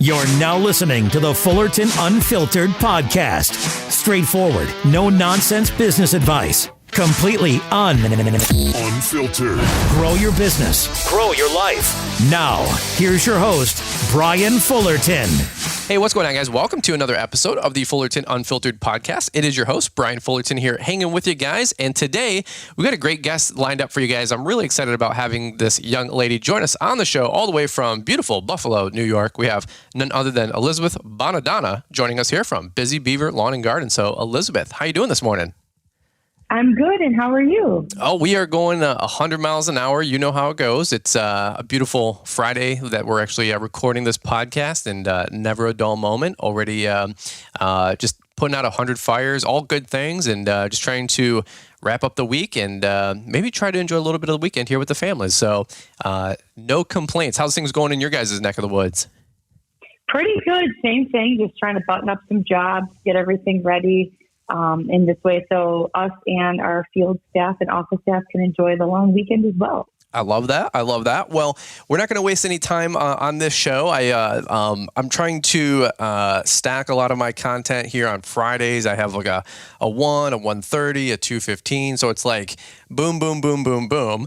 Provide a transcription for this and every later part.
You're now listening to the Fullerton Unfiltered podcast. Straightforward, no nonsense business advice. Completely unfiltered. Grow your business. Grow your life. Now, here's your host, Brian Fullerton. Hey, what's going on, guys? Welcome to another episode of the Fullerton Unfiltered podcast. It is your host, Brian Fullerton, here hanging with you guys. And today, we got a great guest lined up for you guys. I'm really excited about having this young lady join us on the show all the way from beautiful Buffalo, New York. We have none other than Elizabeth Bonadona joining us here from Busy Beaver Lawn and Garden. So, Elizabeth, how you doing this morning? I'm good, and how are you? Oh, we are going 100 miles an hour. You know how it goes. It's a beautiful Friday that we're actually recording this podcast, and never a dull moment. Already just putting out 100 fires, all good things, and just trying to wrap up the week and maybe try to enjoy a little bit of the weekend here with the families. So no complaints. How's things going in your guys' neck of the woods? Pretty good. Same thing. Just trying to button up some jobs, get everything ready. In this way, so us and our field staff and office staff can enjoy the long weekend as well. I love that. I love that. Well, we're not going to waste any time on this show. I'm trying to stack a lot of my content here on Fridays. I have like a 1, a 1:30, a 2:15. So it's like boom, boom, boom, boom, boom.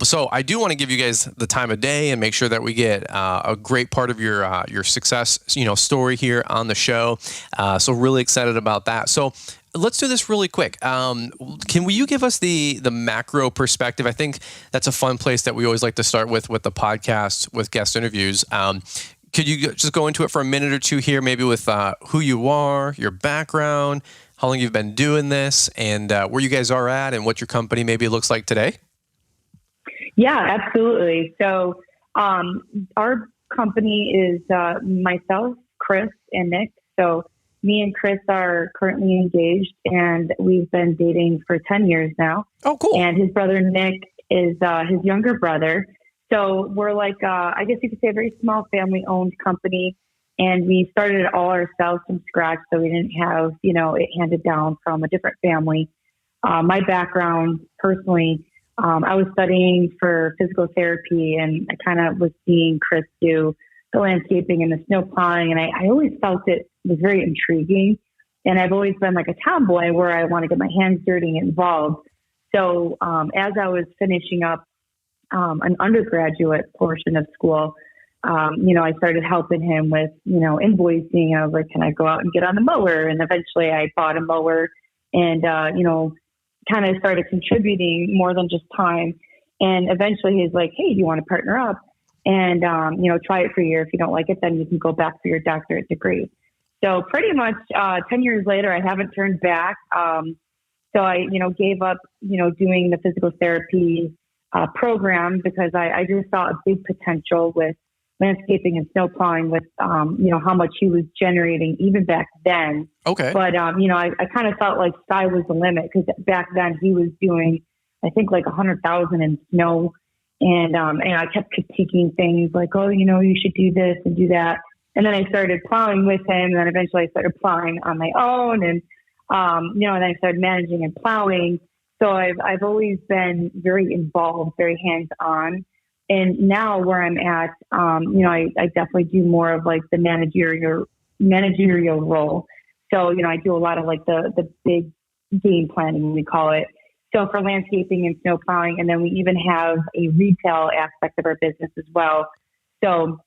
So I do want to give you guys the time of day and make sure that we get a great part of your success, story here on the show. So really excited about that. So let's do this really quick. Can you give us the macro perspective? I think that's a fun place that we always like to start with the podcast, with guest interviews. Could you just go into it for a minute or two here, maybe with who you are, your background, how long you've been doing this, and where you guys are at, and what your company maybe looks like today? Yeah, absolutely. So our company is myself, Chris, and Nick. So me and Chris are currently engaged, and we've been dating for 10 years now. Oh, cool. And his brother, Nick, is his younger brother. So we're like, I guess you could say a very small family-owned company, and we started it all ourselves from scratch, so we didn't have, it handed down from a different family. My background, personally, I was studying for physical therapy, and I kind of was seeing Chris do the landscaping and the snow plowing, and I always felt it was very intriguing. And I've always been like a tomboy where I want to get my hands dirty and involved. So as I was finishing up an undergraduate portion of school, I started helping him with, invoicing. I was like, can I go out and get on the mower? And eventually I bought a mower and, kind of started contributing more than just time. And eventually he's like, hey, do you want to partner up? And, try it for a year. If you don't like it, then you can go back for your doctorate degree. So pretty much 10 years later, I haven't turned back. So I, gave up, doing the physical therapy program because I just saw a big potential with landscaping and snow plowing with, how much he was generating even back then. Okay. But, I kind of felt like sky was the limit because back then he was doing, I think, like 100,000 in snow. And I kept critiquing things like, oh, you should do this and do that. And then I started plowing with him. And then eventually I started plowing on my own. And, and then I started managing and plowing. So I've always been very involved, very hands-on. And now where I'm at, I definitely do more of like the managerial role. So, I do a lot of like the big game planning, we call it. So for landscaping and snow plowing, and then we even have a retail aspect of our business as well. So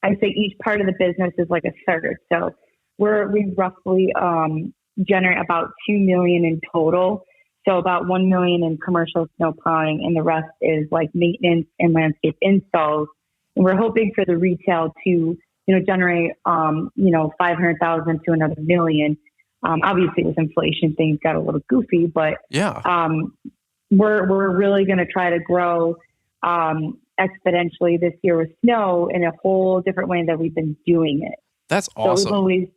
I'd say each part of the business is like a third. So we roughly generate about $2 million in total. So about $1 million in commercial snow plowing, and the rest is like maintenance and landscape installs. And we're hoping for the retail to, generate, 500,000 to another $1 million. Obviously with inflation, things got a little goofy, but yeah, we're really going to try to grow exponentially this year with snow in a whole different way than we've been doing it. That's awesome. So we've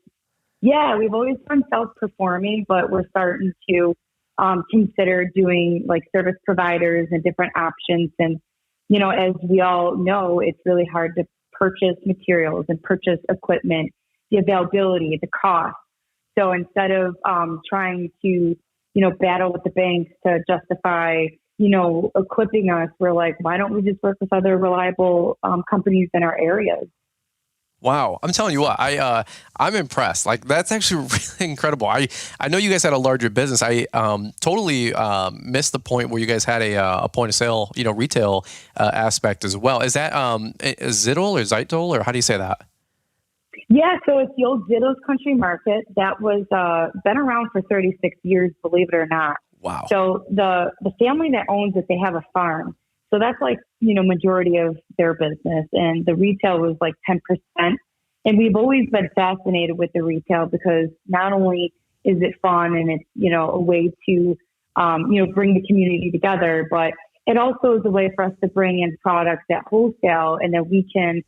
always been self-performing, but we're starting to consider doing like service providers and different options. And, as we all know, it's really hard to purchase materials and purchase equipment, the availability, the cost. So instead of trying to, battle with the banks to justify, equipping us, we're like, why don't we just work with other reliable companies in our areas? Wow. I'm telling you what, I'm impressed. Like that's actually really incredible. I know you guys had a larger business. I totally missed the point where you guys had a point of sale, retail aspect as well. Is that Ziddle or Zeitel, or how do you say that? Yeah, so it's the old Ziddle's Country Market that was been around for 36 years, believe it or not. Wow. So the family that owns it, they have a farm. So that's like, majority of their business. And the retail was like 10%. And we've always been fascinated with the retail because not only is it fun and it's, a way to, bring the community together, but it also is a way for us to bring in products at wholesale and then we can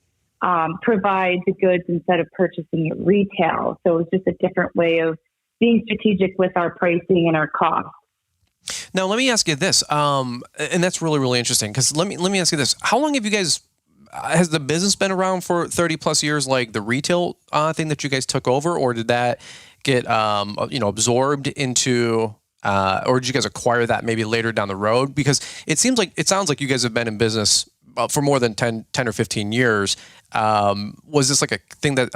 provide the goods instead of purchasing at retail. So it's just a different way of being strategic with our pricing and our costs. Now, let me ask you this, and that's really, really interesting because let me ask you this. How long have you guys, has the business been around for 30 plus years, like the retail thing that you guys took over, or did that get, absorbed into, or did you guys acquire that maybe later down the road? Because it sounds like you guys have been in business for more than 10 or 15 years. Was this like a thing that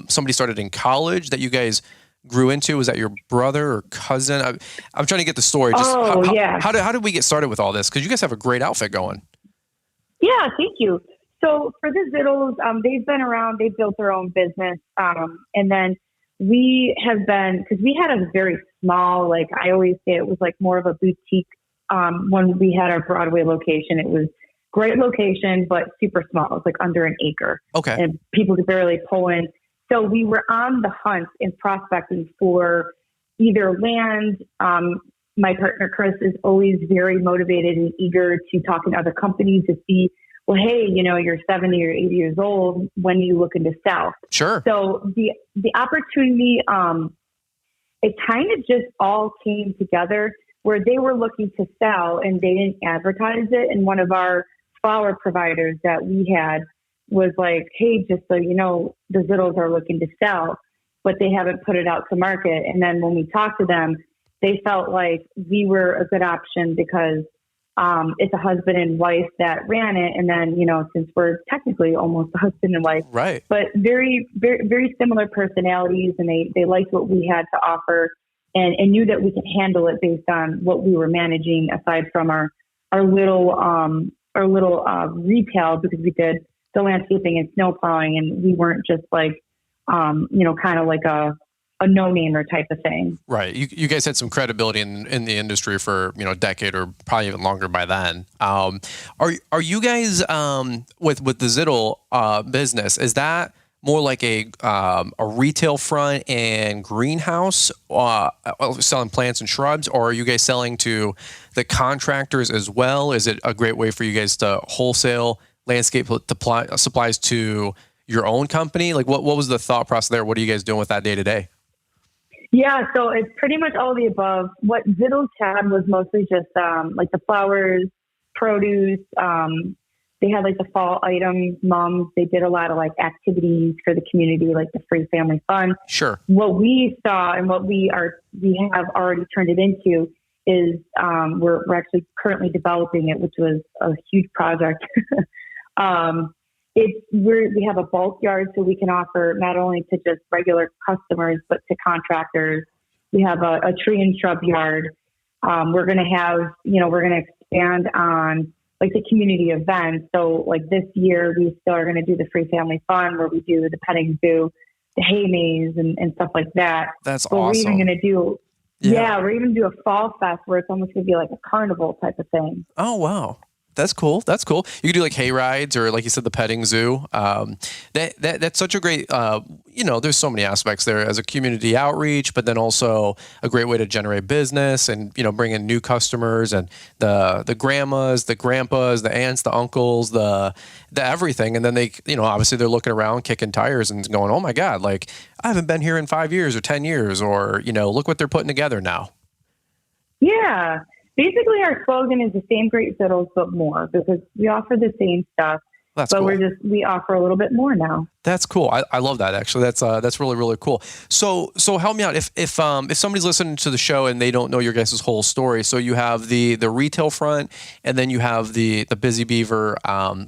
somebody started in college that you guys grew into? Was that your brother or cousin? I'm trying to get the story. How did we get started with all this? Because you guys have a great outfit going. Yeah, thank you. So for the Ziddles, they've been around. They've built their own business, and then we have been, because we had a very small, like I always say, it was like more of a boutique. When we had our Broadway location, it was great location, but super small. It was like under an acre. Okay, and people could barely pull in. So we were on the hunt and prospecting for either land. My partner, Chris, is always very motivated and eager to talk to other companies to see, well, hey, you're 70 or 80 years old. When are you looking to sell? Sure. So the opportunity, it kind of just all came together where they were looking to sell and they didn't advertise it. And one of our flower providers that we had was like, hey, just so you know, the Ziddles are looking to sell, but they haven't put it out to market. And then when we talked to them, they felt like we were a good option because it's a husband and wife that ran it. And then, since we're technically almost a husband and wife, right, but very, very, very similar personalities, and they liked what we had to offer and knew that we could handle it based on what we were managing aside from our little retail, because we did the landscaping and snow plowing, and we weren't just like, kind of like a no-namer type of thing. Right. You guys had some credibility in the industry for, a decade or probably even longer by then. Are you guys, with the Ziddle business, is that more like a retail front and greenhouse, selling plants and shrubs, or are you guys selling to the contractors as well? Is it a great way for you guys to wholesale landscape supplies to your own company? Like what was the thought process there? What are you guys doing with that day to day? Yeah, so it's pretty much all the above. What Ziddles had was mostly just like the flowers, produce. They had like the fall items, moms. They did a lot of like activities for the community, like the free family fun. Sure. What we saw and what we have already turned it into is we're actually currently developing it, which was a huge project. We have a bulk yard, so we can offer not only to just regular customers, but to contractors. We have a tree and shrub yard. We're going to expand on like the community events. So like this year, we still are going to do the free family fun where we do the petting zoo, the hay maze and stuff like that. That's but awesome. We're even going to do, we're even do a fall fest where it's almost going to be like a carnival type of thing. Oh, wow. That's cool. You could do like hay rides or like you said, the petting zoo. That's such a great, there's so many aspects there as a community outreach, but then also a great way to generate business and, bring in new customers and the grandmas, the grandpas, the aunts, the uncles, the everything. And then they, obviously they're looking around, kicking tires and going, oh my God, like I haven't been here in 5 years or 10 years or, look what they're putting together now. Yeah. Basically, our slogan is the same great Ziddles, but more, because we offer the same stuff. That's but cool. we offer a little bit more now. That's cool. I love that actually. That's really, really cool. So help me out. If somebody's listening to the show and they don't know your guys' whole story, so you have the retail front, and then you have the Busy Beaver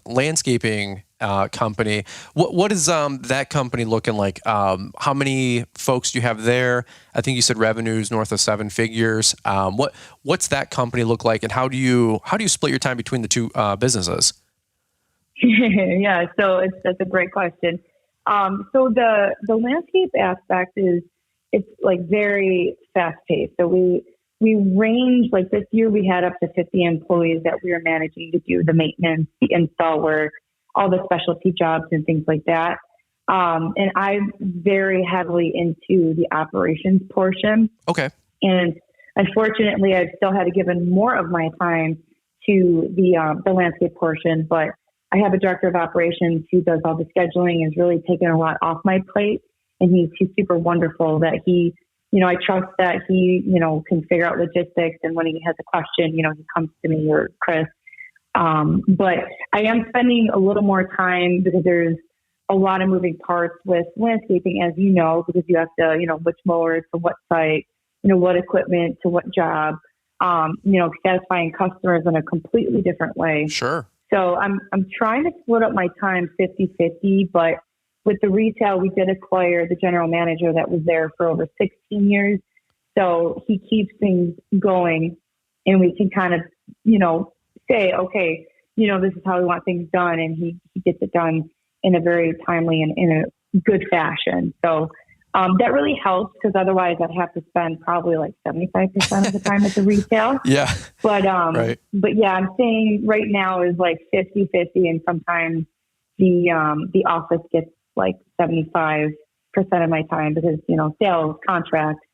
landscaping company. What is that company looking like? How many folks do you have there? I think you said revenues north of 7 figures. What's that company look like, and how do you split your time between the two businesses? Yeah, so that's a great question. So the landscape aspect it's like very fast paced. So we range, like this year we had up to 50 employees that we were managing to do the maintenance, the install work, all the specialty jobs and things like that. And I'm very heavily into the operations portion. Okay. And unfortunately, I've still had to give in more of my time to the landscape portion, but I have a director of operations who does all the scheduling and is really taking a lot off my plate. And he's super wonderful that he, I trust that he, can figure out logistics. And when he has a question, he comes to me or Chris. But I am spending a little more time because there's a lot of moving parts with landscaping, as you know, because you have to, which mower to what site, what equipment to what job, satisfying customers in a completely different way. Sure. So I'm trying to split up my time 50-50, but with the retail, we did acquire the general manager that was there for over 16 years. So he keeps things going and we can kind of, say, okay, this is how we want things done. And he gets it done in a very timely and in a good fashion. So that really helps because otherwise I'd have to spend probably like 75% of the time at the retail. Yeah. But, right. But yeah, I'm saying right now is like 50-50 and sometimes the office gets like 75% of my time because, sales, contracts,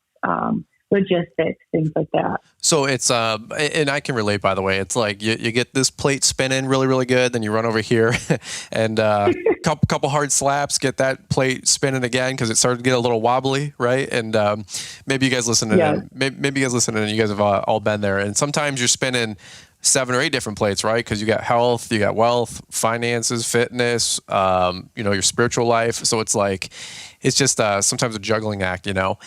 logistics, things like that. So it's, and I can relate, by the way, it's like you get this plate spinning really, really good. Then you run over here and couple hard slaps, get that plate spinning again because it started to get a little wobbly, right? And maybe you guys listening, maybe you guys listening, and you guys have all been there. And sometimes you're spinning 7 or 8 different plates, right? Because you got health, you got wealth, finances, fitness, your spiritual life. So it's like, it's just sometimes a juggling act, Well,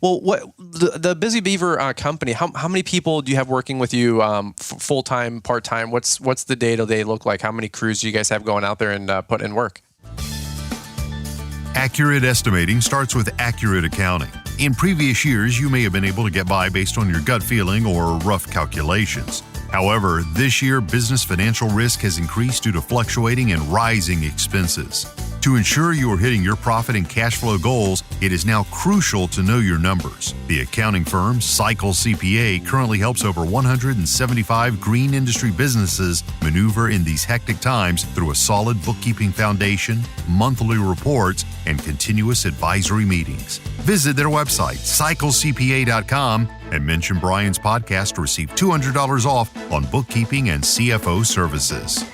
what the Busy Beaver company? How many people do you have working with you, full time, part time? What's the day to day look like? How many crews do you guys have going out there and putting in work? Accurate estimating starts with accurate accounting. In previous years, you may have been able to get by based on your gut feeling or rough calculations. However, this year, business financial risk has increased due to fluctuating and rising expenses. To ensure you are hitting your profit and cash flow goals, it is now crucial to know your numbers. The accounting firm Cycle CPA currently helps over 175 green industry businesses maneuver in these hectic times through a solid bookkeeping foundation, monthly reports, and continuous advisory meetings. Visit their website, cyclecpa.com, and mention Brian's podcast to receive $200 off on bookkeeping and CFO services.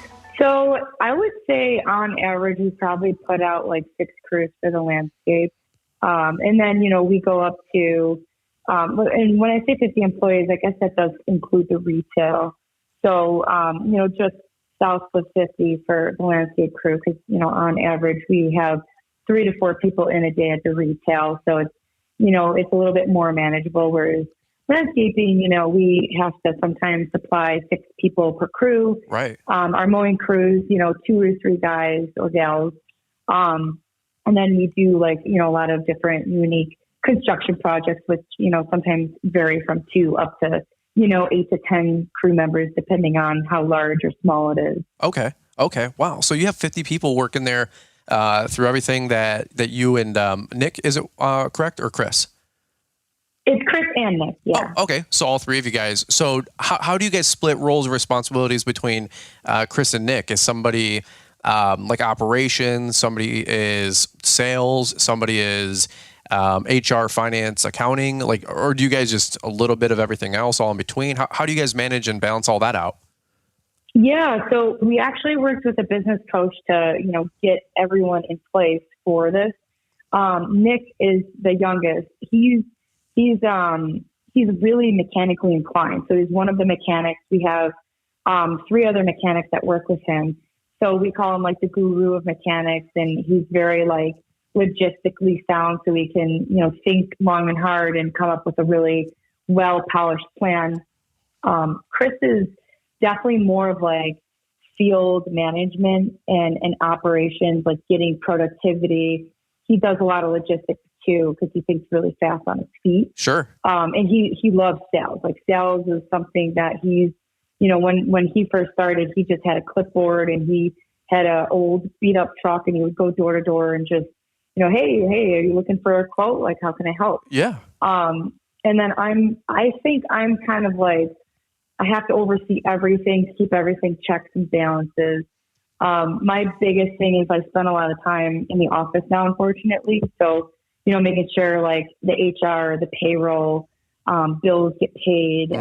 So I would say on average, we probably put out like 6 crews for the landscape. And then, we go up to, and when I say 50 employees, I guess that does include the retail. So, just south of 50 for the landscape crew, because, on average, we have 3 to 4 people in a day at the retail. So it's, it's a little bit more manageable, whereas landscaping, we have to sometimes supply 6 people per crew. Right. Our mowing crews, 2 or 3 guys or gals. And then we do a lot of different unique construction projects, which, sometimes vary from 2 up to, 8 to 10 crew members, depending on how large or small it is. Okay. Wow. So you have 50 people working there through everything that you and Nick, is it correct, or Chris? It's Chris and Nick, yeah. Oh, okay. So all 3 of you guys. So how do you guys split roles and responsibilities between Chris and Nick? Is somebody like operations, somebody is sales, somebody is HR, finance, accounting, or do you guys just a little bit of everything else all in between? How do you guys manage and balance all that out? Yeah, so we actually worked with a business coach to, get everyone in place for this. Nick is the youngest. He's really mechanically inclined. So he's one of the mechanics. We have 3 other mechanics that work with him. So we call him like the guru of mechanics, and he's very like logistically sound, so he can, think long and hard and come up with a really well polished plan. Chris is definitely more of like field management and operations, like getting productivity. He does a lot of logistics too, because he thinks really fast on his feet. Sure. And he loves sales. Like sales is something that he's, when he first started, he just had a clipboard and he had an old beat up truck, and he would go door to door and just, hey, are you looking for a quote? Like, how can I help? Yeah. And then I think I'm kind of like, I have to oversee everything to keep everything checks and balances. My biggest thing is I spend a lot of time in the office now, unfortunately. So, making sure like the HR, the payroll, bills get paid,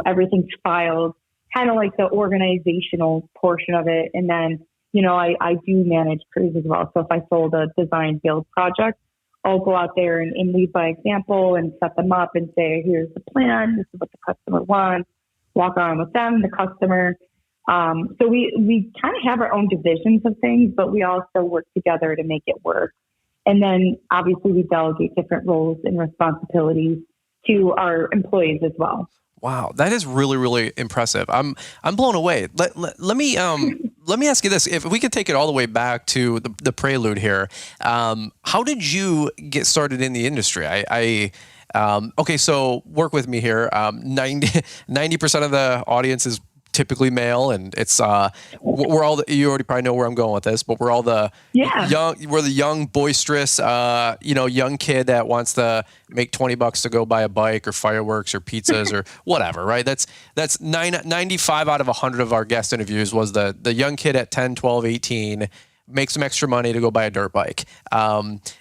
everything's filed, kind of like the organizational portion of it. And then, I do manage crews as well. So if I sold a design build project, I'll go out there and lead by example and set them up and say, here's the plan. This is what the customer wants. Walk around with them, the customer. So we kind of have our own divisions of things, but we also work together to make it work. And then obviously we delegate different roles and responsibilities to our employees as well. Wow, that is really, really impressive. I'm blown away. Let me ask you this: if we could take it all the way back to the prelude here, how did you get started in the industry? Okay, so work with me here. 90% of the audience is typically male, and it's we're all you already probably know where I'm going with this, but we're all the young, boisterous, young kid that wants to make $20 to go buy a bike or fireworks or pizzas or whatever, right? That's 95 out of 100 of our guest interviews was the young kid at 10, 12, 18. Make some extra money to go buy a dirt bike.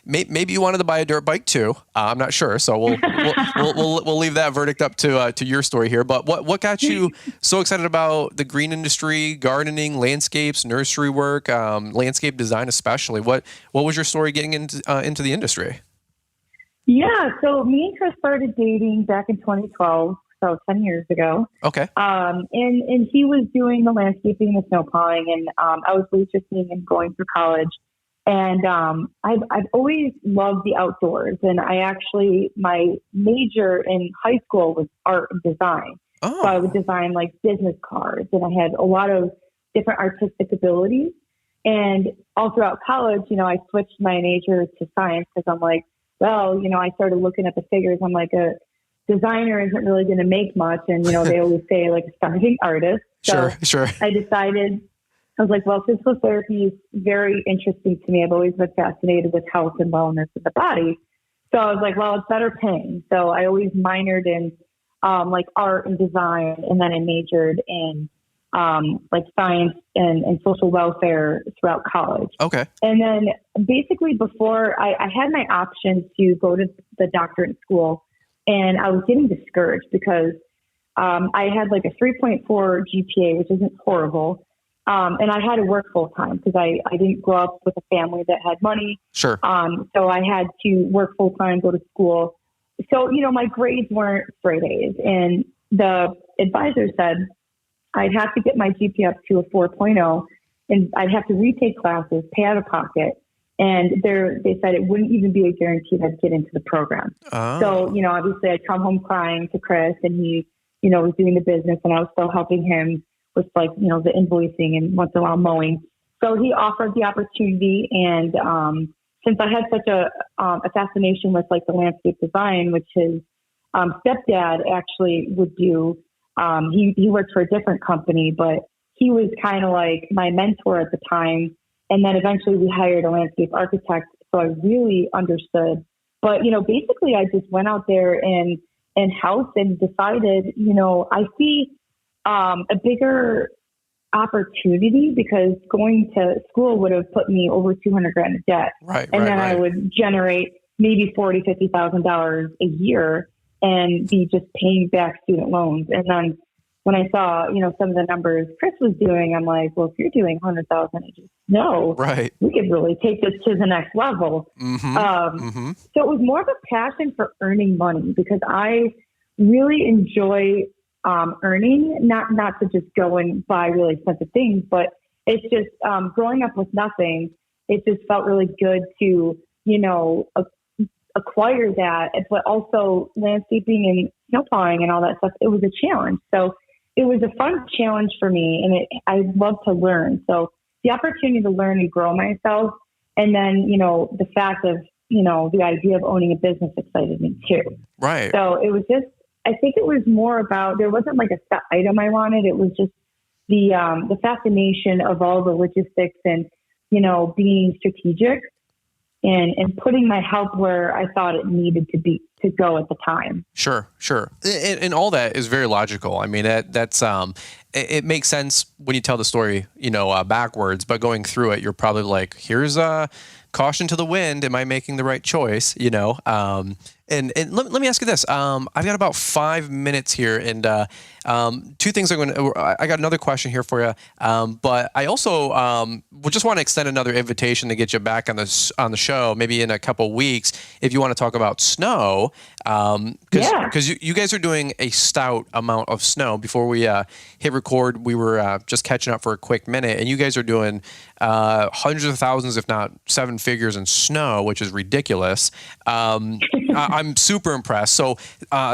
Maybe you wanted to buy a dirt bike too. I'm not sure, so we'll leave that verdict up to your story here. But what got you so excited about the green industry, gardening, landscapes, nursery work, landscape design especially? What was your story getting into the industry? Yeah, so me and Chris started dating back in 2012. So 10 years ago. Okay. And he was doing the landscaping and the snow plowing, and I was waitressing and going through college. And I've always loved the outdoors. And my major in high school was art and design. Oh. So I would design like business cards, and I had a lot of different artistic abilities. And all throughout college, I switched my major to science because I'm like, well, I started looking at the figures. I'm like, a designer isn't really going to make much. And, they always say like a starving artist. So Sure. I was like, well, physical therapy is very interesting to me. I've always been fascinated with health and wellness of the body. So I was like, well, it's better paying. So I always minored in like art and design, and then I majored in like science and social welfare throughout college. Okay. And then basically before I had my option to go to the doctorate school, and I was getting discouraged because I had like a 3.4 GPA, which isn't horrible. And I had to work full time because I didn't grow up with a family that had money. Sure. So I had to work full time, go to school. So, my grades weren't straight A's. And the advisor said I'd have to get my GPA up to a 4.0, and I'd have to retake classes, pay out of pocket. And they said it wouldn't even be a guarantee I'd get into the program. Oh. So, obviously I'd come home crying to Chris, and he, was doing the business, and I was still helping him with like, the invoicing and once in a while mowing. So he offered the opportunity. And since I had such a fascination with like the landscape design, which his stepdad actually would do, he worked for a different company, but he was kind of like my mentor at the time. And then eventually we hired a landscape architect. So I really understood. But, basically I just went out there and helped and decided, I see a bigger opportunity because going to school would have put me over $200,000 in debt. Right. And then I would generate maybe $40,000, $50,000 a year and be just paying back student loans. And then when I saw, some of the numbers Chris was doing, I'm like, well, if you're doing 100,000, I just know we could really take this to the next level. Mm-hmm. So it was more of a passion for earning money because I really enjoy earning, not to just go and buy really expensive things, but it's just growing up with nothing. It just felt really good to, acquire that, but also landscaping and snow plowing and all that stuff. It was a challenge. So it was a fun challenge for me, and I love to learn. So the opportunity to learn and grow myself, and then, the fact of, the idea of owning a business excited me too. Right. So it was just, I think it was more about, there wasn't like a set item I wanted. It was just the fascination of all the logistics and, being strategic and putting my help where I thought it needed to go at the time. Sure. And all that is very logical. I mean, that's it makes sense when you tell the story, backwards, but going through it, you're probably like, here's caution to the wind. Am I making the right choice? And let me ask you this. I've got about 5 minutes here, and two things I got another question here for you. But I also would just want to extend another invitation to get you back on the show, maybe in a couple weeks, if you want to talk about snow. Because you guys are doing a stout amount of snow. Before we hit record, we were just catching up for a quick minute, and you guys are doing hundreds of thousands, if not seven figures in snow, which is ridiculous. I'm super impressed. So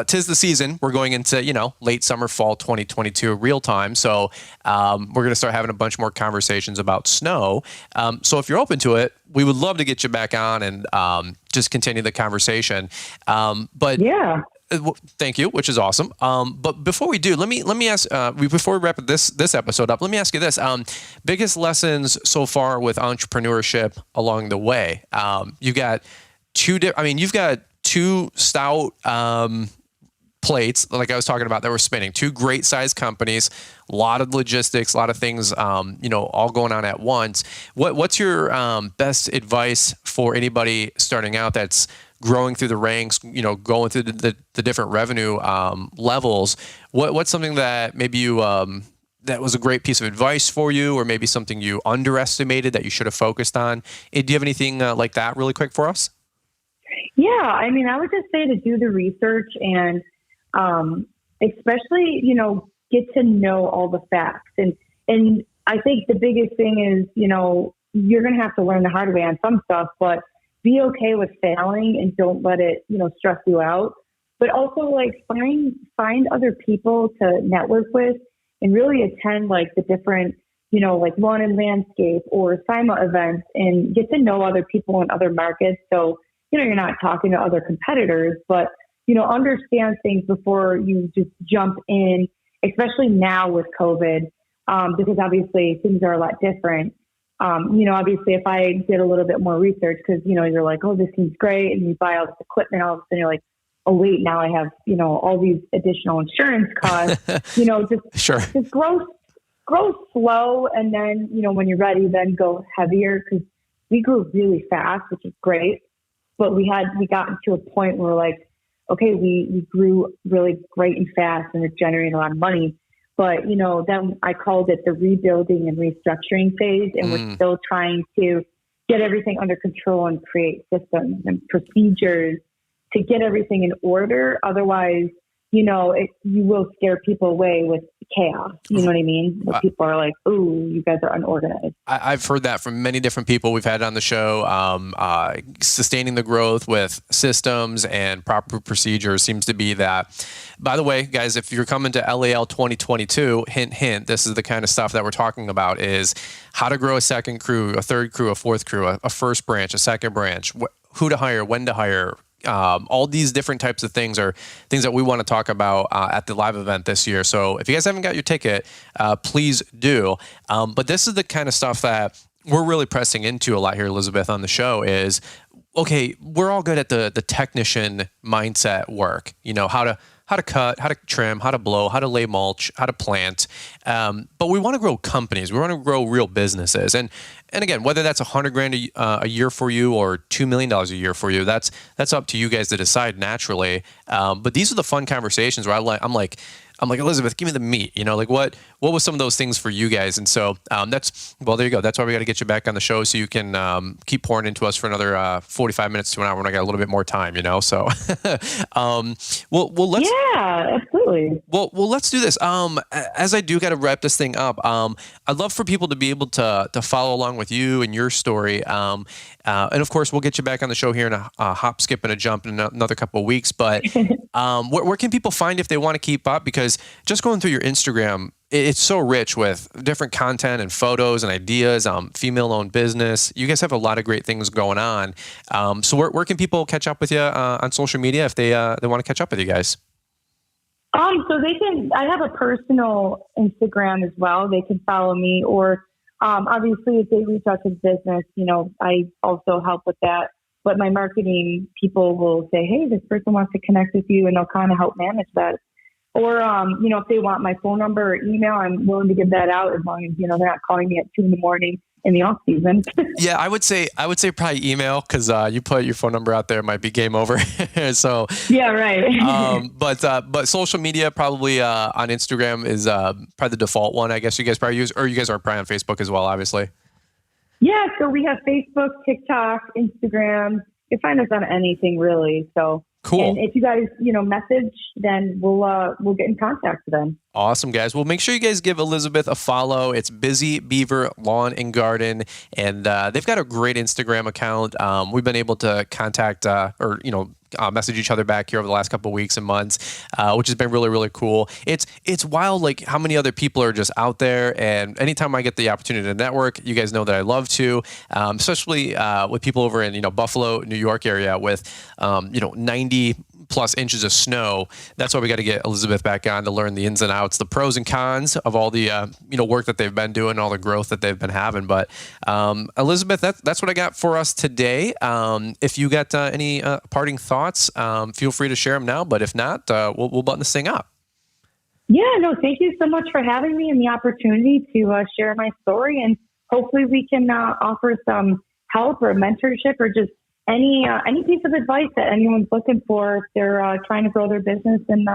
'tis the season. We're going into, late summer, fall 2022 real time. So we're going to start having a bunch more conversations about snow. So if you're open to it, we would love to get you back on and just continue the conversation. But yeah. Thank you, which is awesome. But before we do, let me ask. Before we wrap this episode up, let me ask you this: biggest lessons so far with entrepreneurship along the way. You've got you've got two stout plates, like I was talking about, that were spinning. Two great sized companies, a lot of logistics, a lot of things, all going on at once. What's your best advice for anybody starting out that's growing through the ranks, going through the different revenue levels? What's something that maybe you that was a great piece of advice for you, or maybe something you underestimated that you should have focused on? Do you have anything like that really quick for us? Yeah, I would just say to do the research and especially, get to know all the facts. And I think the biggest thing is, you're going to have to learn the hard way on some stuff, but be okay with failing and don't let it, stress you out. But also find other people to network with and really attend the different, lawn and landscape or SIMA events and get to know other people in other markets. So, you're not talking to other competitors, but, understand things before you just jump in, especially now with COVID, because obviously things are a lot different. Obviously if I did a little bit more research, because, you're like, oh, this seems great. And you buy all this equipment, all of a sudden you're like, oh, wait, now I have, all these additional insurance costs, just grow slow. And then, when you're ready, then go heavier, because we grew really fast, which is great. But we got to a point where we're like, okay, we grew really great and fast and it's generating a lot of money. But, then I called it the rebuilding and restructuring phase. And we're still trying to get everything under control and create systems and procedures to get everything in order. Otherwise, you will scare people away with chaos. You know what I mean? Where people are like, ooh, you guys are unorganized. I've heard that from many different people we've had on the show. Sustaining the growth with systems and proper procedures seems to be that. By the way, guys, if you're coming to LAL 2022, hint, hint, this is the kind of stuff that we're talking about, is how to grow a second crew, a third crew, a fourth crew, a first branch, a second branch, who to hire, when to hire. All these different types of things are things that we want to talk about at the live event this year. So if you guys haven't got your ticket, please do. But this is the kind of stuff that we're really pressing into a lot here, Elizabeth, on the show is, okay, we're all good at the technician mindset work, how to cut, how to trim, how to blow, how to lay mulch, how to plant. But we want to grow companies. We want to grow real businesses. And And again, whether that's $100,000 a year for you or $2 million a year for you, that's up to you guys to decide naturally. But these are the fun conversations where I'm like, Elizabeth, give me the meat. Like what was some of those things for you guys? And so there you go. That's why we got to get you back on the show so you can keep pouring into us for another 45 minutes to an hour when I got a little bit more time. So, let's. Yeah, absolutely. Well, let's do this. As I do got to wrap this thing up, I'd love for people to be able to follow along with you and your story. And of course, we'll get you back on the show here in a hop, skip, and a jump in another couple of weeks. But where can people find if they want to keep up? Because just going through your Instagram, it's so rich with different content and photos and ideas. Female-owned business. You guys have a lot of great things going on. So where can people catch up with you on social media if they want to catch up with you guys? So they can. I have a personal Instagram as well. They can follow me, or obviously if they reach out to the business, I also help with that. But my marketing people will say, "Hey, this person wants to connect with you," and they'll kind of help manage that. Or, if they want my phone number or email, I'm willing to give that out as long as, they're not calling me at 2 a.m. in the off season. Yeah, I would say probably email because you put your phone number out there, it might be game over. So yeah, right. But social media probably on Instagram is probably the default one. I guess you guys probably use, or you guys are probably on Facebook as well, obviously. Yeah, so we have Facebook, TikTok, Instagram. You can find us on anything really. So. Cool. And if you guys, message, then we'll get in contact then. Awesome, guys. Well, make sure you guys give Elizabeth a follow. It's Busy Beaver Lawn and Garden, and they've got a great Instagram account. We've been able to contact message each other back here over the last couple of weeks and months, which has been really, really cool. It's wild, like how many other people are just out there. And anytime I get the opportunity to network, you guys know that I love to, especially with people over in Buffalo, New York area with 90 plus inches of snow. That's why we got to get Elizabeth back on to learn the ins and outs, the pros and cons of all the work that they've been doing, all the growth that they've been having. But Elizabeth, that's what I got for us today. If you got any parting thoughts, feel free to share them now. But if not, we'll button this thing up. Yeah, no, thank you so much for having me and the opportunity to share my story. And hopefully we can offer some help or mentorship or just any piece of advice that anyone's looking for if they're trying to grow their business and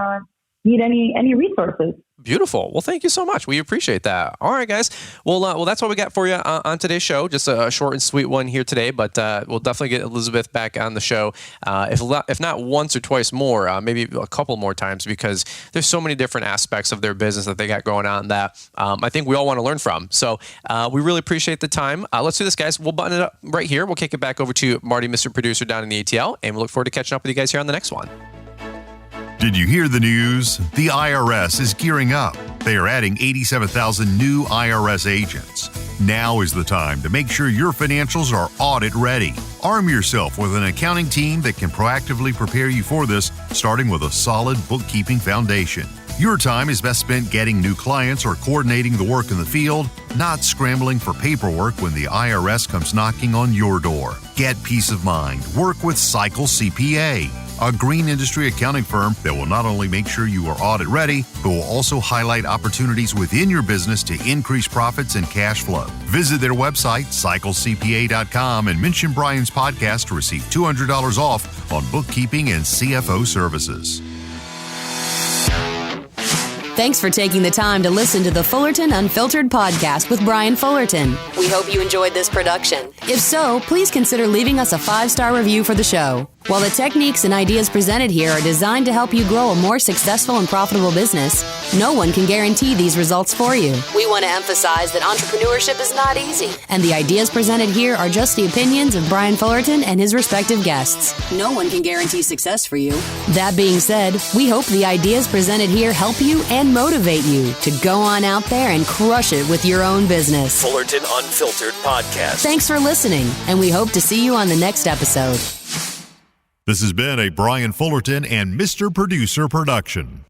need any resources. Beautiful. Well, thank you so much. We appreciate that. All right, guys. Well, that's what we got for you on today's show. Just a short and sweet one here today, but we'll definitely get Elizabeth back on the show. If not once or twice more, maybe a couple more times, because there's so many different aspects of their business that they got going on that I think we all want to learn from. So we really appreciate the time. Let's do this, guys. We'll button it up right here. We'll kick it back over to Marty, Mr. Producer, down in the ATL, and we look forward to catching up with you guys here on the next one. Did you hear the news? The IRS is gearing up. They are adding 87,000 new IRS agents. Now is the time to make sure your financials are audit ready. Arm yourself with an accounting team that can proactively prepare you for this, starting with a solid bookkeeping foundation. Your time is best spent getting new clients or coordinating the work in the field, not scrambling for paperwork when the IRS comes knocking on your door. Get peace of mind. Work with Cycle CPA, a green industry accounting firm that will not only make sure you are audit ready, but will also highlight opportunities within your business to increase profits and cash flow. Visit their website, cyclecpa.com, and mention Brian's podcast to receive $200 off on bookkeeping and CFO services. Thanks for taking the time to listen to the Fullerton Unfiltered podcast with Brian Fullerton. We hope you enjoyed this production. If so, please consider leaving us a 5-star review for the show. While the techniques and ideas presented here are designed to help you grow a more successful and profitable business, no one can guarantee these results for you. We want to emphasize that entrepreneurship is not easy, and the ideas presented here are just the opinions of Brian Fullerton and his respective guests. No one can guarantee success for you. That being said, we hope the ideas presented here help you and motivate you to go on out there and crush it with your own business. Fullerton Unfiltered Podcast. Thanks for listening, and we hope to see you on the next episode. This has been a Brian Fullerton and Mr. Producer production.